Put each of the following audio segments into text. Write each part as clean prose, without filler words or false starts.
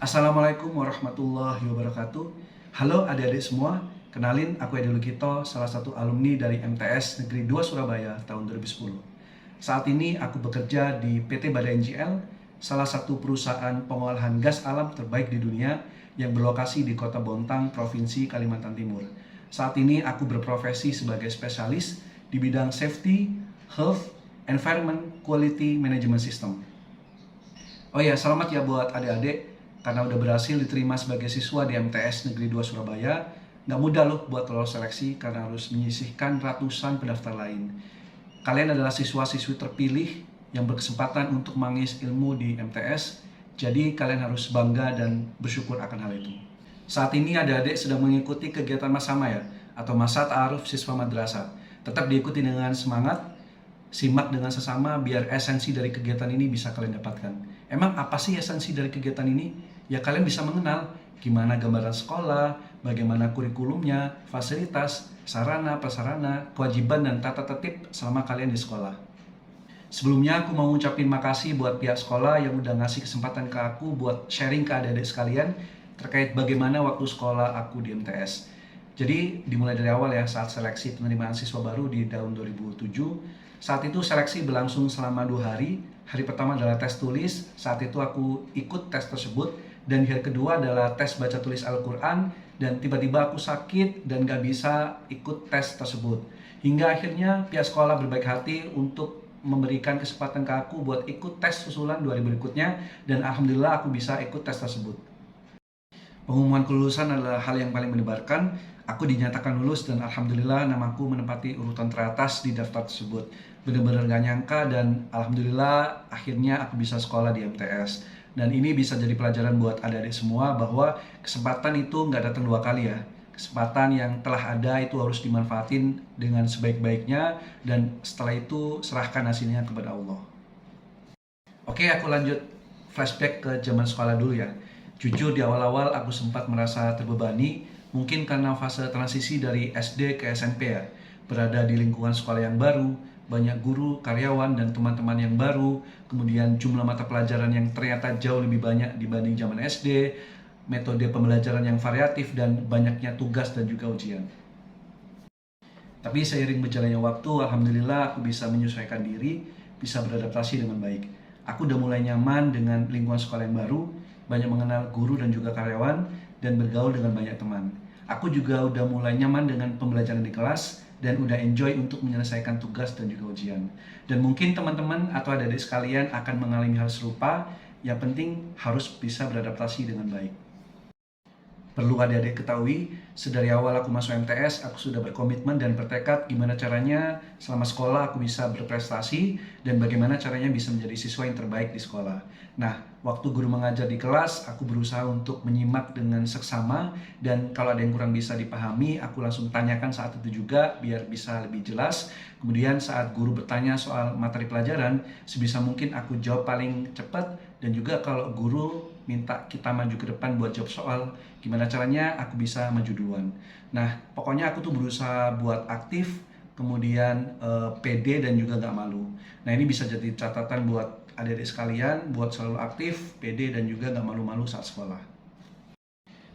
Assalamualaikum warahmatullahi wabarakatuh. Halo adik-adik semua, kenalin aku Edi Lukito, salah satu alumni dari MTS Negeri 2 Surabaya tahun 2010. Saat ini aku bekerja di PT Badai NGL, salah satu perusahaan pengolahan gas alam terbaik di dunia yang berlokasi di Kota Bontang, Provinsi Kalimantan Timur. Saat ini aku berprofesi sebagai spesialis di bidang safety, health, environment, quality management system. Oh ya, selamat ya buat adik-adik karena udah berhasil diterima sebagai siswa di MTS Negeri 2 Surabaya. Nggak mudah loh buat lolos seleksi karena harus menyisihkan ratusan pendaftar lain. Kalian adalah siswa-siswi terpilih yang berkesempatan untuk mengais ilmu di MTS, jadi kalian harus bangga dan bersyukur akan hal itu. Saat ini adik-adik sedang mengikuti kegiatan Masama ya, atau Masa Ta'aruf Siswa Madrasah. Tetap diikuti dengan semangat, simak dengan sesama biar esensi dari kegiatan ini bisa kalian dapatkan. Emang apa sih esensi dari kegiatan ini? Ya kalian bisa mengenal gimana gambaran sekolah, bagaimana kurikulumnya, fasilitas, sarana, prasarana, kewajiban dan tata tertib selama kalian di sekolah. Sebelumnya aku mau ngucapin makasih buat pihak sekolah yang udah ngasih kesempatan ke aku buat sharing ke adik-adik sekalian terkait bagaimana waktu sekolah aku di MTS. Jadi dimulai dari awal ya, saat seleksi penerimaan siswa baru di tahun 2007. Saat itu seleksi berlangsung selama 2 hari. Hari pertama adalah tes tulis, saat itu aku ikut tes tersebut. Dan hari kedua adalah tes baca tulis Al-Quran. Dan tiba-tiba aku sakit dan gak bisa ikut tes tersebut. Hingga akhirnya pihak sekolah berbaik hati untuk memberikan kesempatan ke aku buat ikut tes susulan 2 hari berikutnya. Dan alhamdulillah aku bisa ikut tes tersebut. Pengumuman kelulusan adalah hal yang paling mendebarkan. Aku dinyatakan lulus dan alhamdulillah namaku menempati urutan teratas di daftar tersebut. Benar-benar gak nyangka dan alhamdulillah akhirnya aku bisa sekolah di MTS. Dan ini bisa jadi pelajaran buat adik-adik semua bahwa kesempatan itu nggak datang 2 kali ya. Kesempatan yang telah ada itu harus dimanfaatin dengan sebaik-baiknya dan setelah itu serahkan hasilnya kepada Allah. Oke, aku lanjut flashback ke zaman sekolah dulu ya. Jujur di awal-awal aku sempat merasa terbebani, mungkin karena fase transisi dari SD ke SMP ya. Berada di lingkungan sekolah yang baru, banyak guru, karyawan, dan teman-teman yang baru, kemudian jumlah mata pelajaran yang ternyata jauh lebih banyak dibanding zaman SD, metode pembelajaran yang variatif, dan banyaknya tugas dan juga ujian. Tapi seiring berjalannya waktu, alhamdulillah aku bisa menyesuaikan diri, bisa beradaptasi dengan baik. Aku udah mulai nyaman dengan lingkungan sekolah yang baru, banyak mengenal guru dan juga karyawan, dan bergaul dengan banyak teman. Aku juga udah mulai nyaman dengan pembelajaran di kelas, dan udah enjoy untuk menyelesaikan tugas dan juga ujian. Dan mungkin teman-teman atau adik-adik sekalian akan mengalami hal serupa, yang penting harus bisa beradaptasi dengan baik. Perlu adik-adik ketahui, sedari awal aku masuk MTS, aku sudah berkomitmen dan bertekad gimana caranya selama sekolah aku bisa berprestasi dan bagaimana caranya bisa menjadi siswa yang terbaik di sekolah. Nah, waktu guru mengajar di kelas, aku berusaha untuk menyimak dengan seksama dan kalau ada yang kurang bisa dipahami, aku langsung tanyakan saat itu juga biar bisa lebih jelas. Kemudian saat guru bertanya soal materi pelajaran, sebisa mungkin aku jawab paling cepat dan juga kalau guru minta kita maju ke depan buat jawab soal, gimana caranya aku bisa maju duluan. Nah, pokoknya aku tuh berusaha buat aktif, kemudian pede dan juga gak malu. Nah, ini bisa jadi catatan buat adik-adik sekalian, buat selalu aktif, pede dan juga gak malu-malu saat sekolah.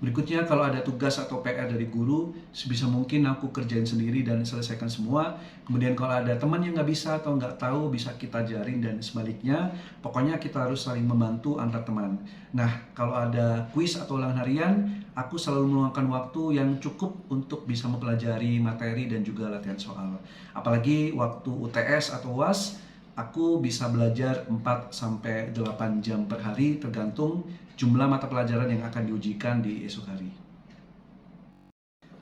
Berikutnya, kalau ada tugas atau PR dari guru, sebisa mungkin aku kerjain sendiri dan selesaikan semua. Kemudian kalau ada teman yang nggak bisa atau nggak tahu, bisa kita ajarin dan sebaliknya. Pokoknya kita harus saling membantu antar teman. Nah, kalau ada kuis atau ulangan harian, aku selalu meluangkan waktu yang cukup untuk bisa mempelajari materi dan juga latihan soal. Apalagi waktu UTS atau UAS, aku bisa belajar 4-8 jam per hari tergantung jumlah mata pelajaran yang akan diujikan di esok hari.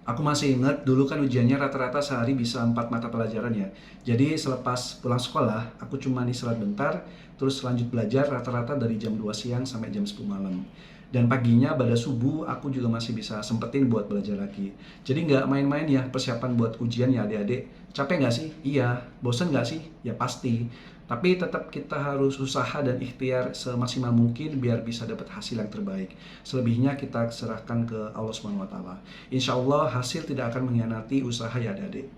Aku masih ingat dulu kan ujiannya rata-rata sehari bisa 4 mata pelajaran ya. Jadi selepas pulang sekolah, aku cuma istirahat bentar, terus lanjut belajar rata-rata dari jam 2 siang sampai jam 10 malam. Dan paginya pada subuh aku juga masih bisa sempetin buat belajar lagi. Jadi nggak main-main ya persiapan buat ujian ya adik-adik. Capek nggak sih? Iya. Bosan nggak sih? Ya pasti. Tapi tetap kita harus usaha dan ikhtiar semaksimal mungkin biar bisa dapat hasil yang terbaik. Selebihnya kita serahkan ke Allah SWT. Insya Allah hasil tidak akan mengkhianati usaha ya adik-adik.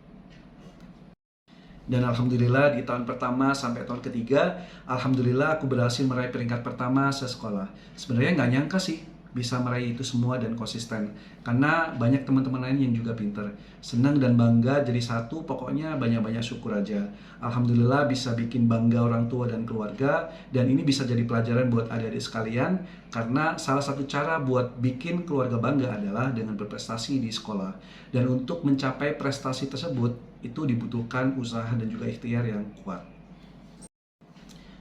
Dan alhamdulillah di tahun pertama sampai tahun ketiga, alhamdulillah aku berhasil meraih peringkat pertama sekolah. Sebenarnya nggak nyangka sih bisa meraih itu semua dan konsisten. Karena banyak teman-teman lain yang juga pinter. Senang dan bangga jadi satu, pokoknya banyak-banyak syukur aja. Alhamdulillah bisa bikin bangga orang tua dan keluarga. Dan ini bisa jadi pelajaran buat adik-adik sekalian. Karena salah satu cara buat bikin keluarga bangga adalah dengan berprestasi di sekolah. Dan untuk mencapai prestasi tersebut, itu dibutuhkan usaha dan juga ikhtiar yang kuat.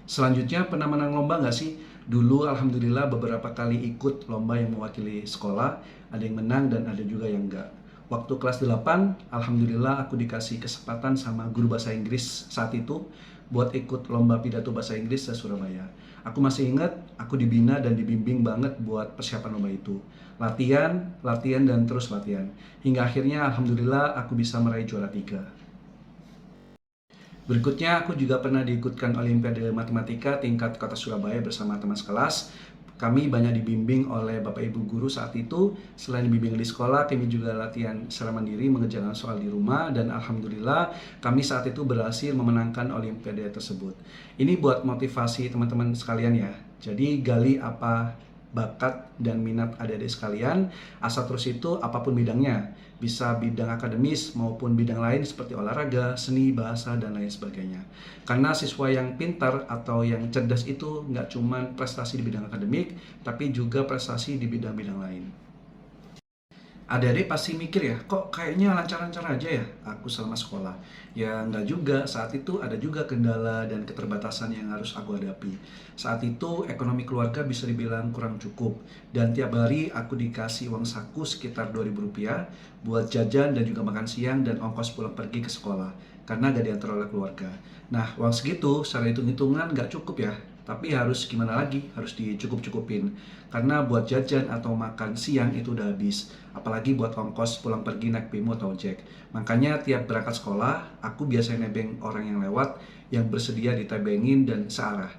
Selanjutnya, pernah menang lomba nggak sih? Dulu alhamdulillah beberapa kali ikut lomba yang mewakili sekolah, ada yang menang dan ada juga yang enggak. Waktu kelas 8, alhamdulillah aku dikasih kesempatan sama guru bahasa Inggris saat itu buat ikut lomba pidato bahasa Inggris se Surabaya. Aku masih ingat, aku dibina dan dibimbing banget buat persiapan lomba itu. Latihan, latihan, dan terus latihan. Hingga akhirnya alhamdulillah aku bisa meraih juara 3. Berikutnya, aku juga pernah diikutkan Olimpiade Matematika tingkat Kota Surabaya bersama teman sekelas. Kami banyak dibimbing oleh Bapak Ibu guru saat itu. Selain bimbing di sekolah, kami juga latihan secara mandiri mengerjakan soal di rumah. Dan alhamdulillah, kami saat itu berhasil memenangkan Olimpiade tersebut. Ini buat motivasi teman-teman sekalian ya. Jadi gali apa bakat dan minat adik-adik sekalian, asal terus itu apapun bidangnya, bisa bidang akademis maupun bidang lain seperti olahraga, seni, bahasa, dan lain sebagainya. Karena siswa yang pintar atau yang cerdas itu nggak cuma prestasi di bidang akademik, tapi juga prestasi di bidang-bidang lain. Adik-adik pasti mikir ya, kok kayaknya lancar-lancar aja ya aku selama sekolah. Ya nggak juga, saat itu ada juga kendala dan keterbatasan yang harus aku hadapi. Saat itu ekonomi keluarga bisa dibilang kurang cukup. Dan tiap hari aku dikasih uang saku sekitar Rp2.000 buat jajan dan juga makan siang dan ongkos pulang pergi ke sekolah. Karena gak diantar oleh keluarga. Nah, uang segitu secara hitung-hitungan gak cukup ya. Tapi harus gimana lagi, harus dicukup-cukupin. Karena buat jajan atau makan siang itu udah habis. Apalagi buat ongkos pulang pergi naik bemo atau ojek. Makanya tiap berangkat sekolah, aku biasanya nebeng orang yang lewat, yang bersedia ditebengin dan searah.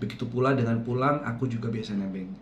Begitu pula dengan pulang, aku juga biasa nebeng.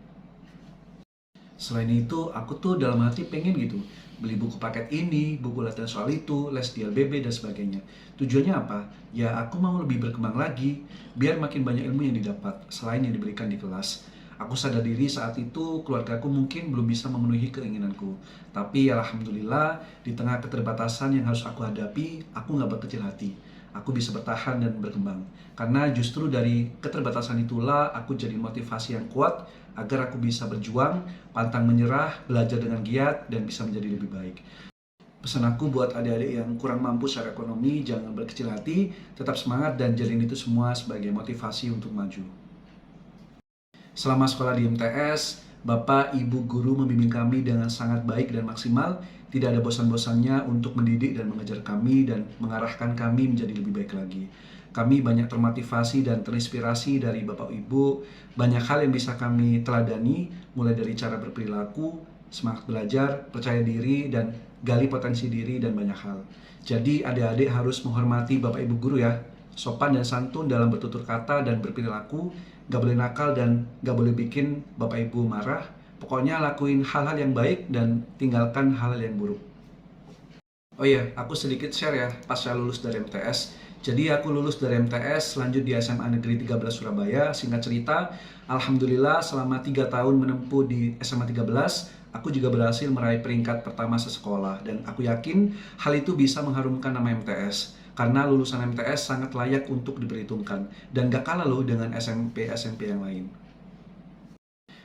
Selain itu, aku tuh dalam hati pengen gitu, beli buku paket ini, buku latihan soal itu, les di LBB, dan sebagainya. Tujuannya apa? Ya aku mau lebih berkembang lagi, biar makin banyak ilmu yang didapat, selain yang diberikan di kelas. Aku sadar diri saat itu keluargaku mungkin belum bisa memenuhi keinginanku. Tapi alhamdulillah, di tengah keterbatasan yang harus aku hadapi, aku nggak berkecil hati. Aku bisa bertahan dan berkembang. Karena justru dari keterbatasan itulah aku jadi motivasi yang kuat agar aku bisa berjuang, pantang menyerah, belajar dengan giat, dan bisa menjadi lebih baik. Pesan aku buat adik-adik yang kurang mampu secara ekonomi, jangan berkecil hati, tetap semangat dan jadiin itu semua sebagai motivasi untuk maju. Selama sekolah di MTS, Bapak, Ibu, Guru membimbing kami dengan sangat baik dan maksimal. Tidak ada bosan-bosannya untuk mendidik dan mengajar kami dan mengarahkan kami menjadi lebih baik lagi. Kami banyak termotivasi dan terinspirasi dari Bapak Ibu. Banyak hal yang bisa kami teladani, mulai dari cara berperilaku, semangat belajar, percaya diri, dan gali potensi diri, dan banyak hal. Jadi adik-adik harus menghormati Bapak Ibu Guru ya. Sopan dan santun dalam bertutur kata dan berperilaku, gak boleh nakal dan gak boleh bikin Bapak Ibu marah. Pokoknya lakuin hal-hal yang baik dan tinggalkan hal-hal yang buruk. Oh iya, aku sedikit share ya pasca lulus dari MTS. Jadi aku lulus dari MTS, lanjut di SMA Negeri 13 Surabaya. Singkat cerita, alhamdulillah selama 3 tahun menempuh di SMA 13, aku juga berhasil meraih peringkat pertama sesekolah. Dan aku yakin hal itu bisa mengharumkan nama MTS. Karena lulusan MTS sangat layak untuk diperhitungkan. Dan gak kalah loh dengan SMP-SMP yang lain.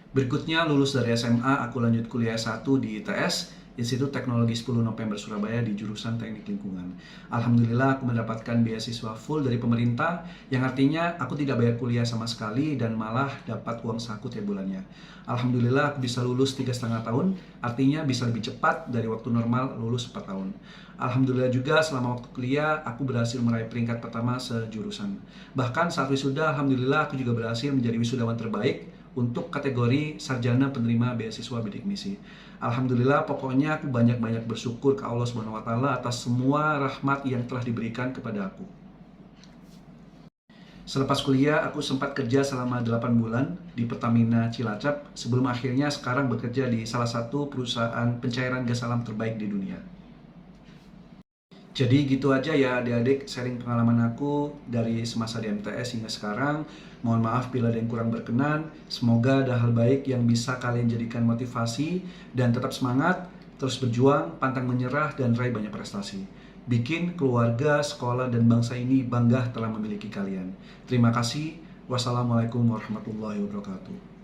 Berikutnya lulus dari SMA, aku lanjut kuliah S1 di ITS, Institut Teknologi 10 November Surabaya di jurusan Teknik Lingkungan. Alhamdulillah aku mendapatkan beasiswa full dari pemerintah, yang artinya aku tidak bayar kuliah sama sekali dan malah dapat uang saku tiap bulannya. Alhamdulillah aku bisa lulus 3,5 tahun, artinya bisa lebih cepat dari waktu normal lulus 4 tahun. Alhamdulillah juga selama waktu kuliah aku berhasil meraih peringkat pertama sejurusan. Bahkan saat wisuda, alhamdulillah aku juga berhasil menjadi wisudawan terbaik untuk kategori sarjana penerima beasiswa bidik misi. Alhamdulillah, pokoknya aku banyak-banyak bersyukur ke Allah Subhanahu wa Ta'ala atas semua rahmat yang telah diberikan kepada aku. Selepas kuliah, aku sempat kerja selama 8 bulan di Pertamina Cilacap sebelum akhirnya sekarang bekerja di salah satu perusahaan pencairan gas alam terbaik di dunia. Jadi gitu aja ya adik-adik sharing pengalaman aku dari semasa di MTS hingga sekarang. Mohon maaf bila ada yang kurang berkenan. Semoga ada hal baik yang bisa kalian jadikan motivasi dan tetap semangat, terus berjuang, pantang menyerah, dan raih banyak prestasi. Bikin keluarga, sekolah, dan bangsa ini bangga telah memiliki kalian. Terima kasih. Wassalamualaikum warahmatullahi wabarakatuh.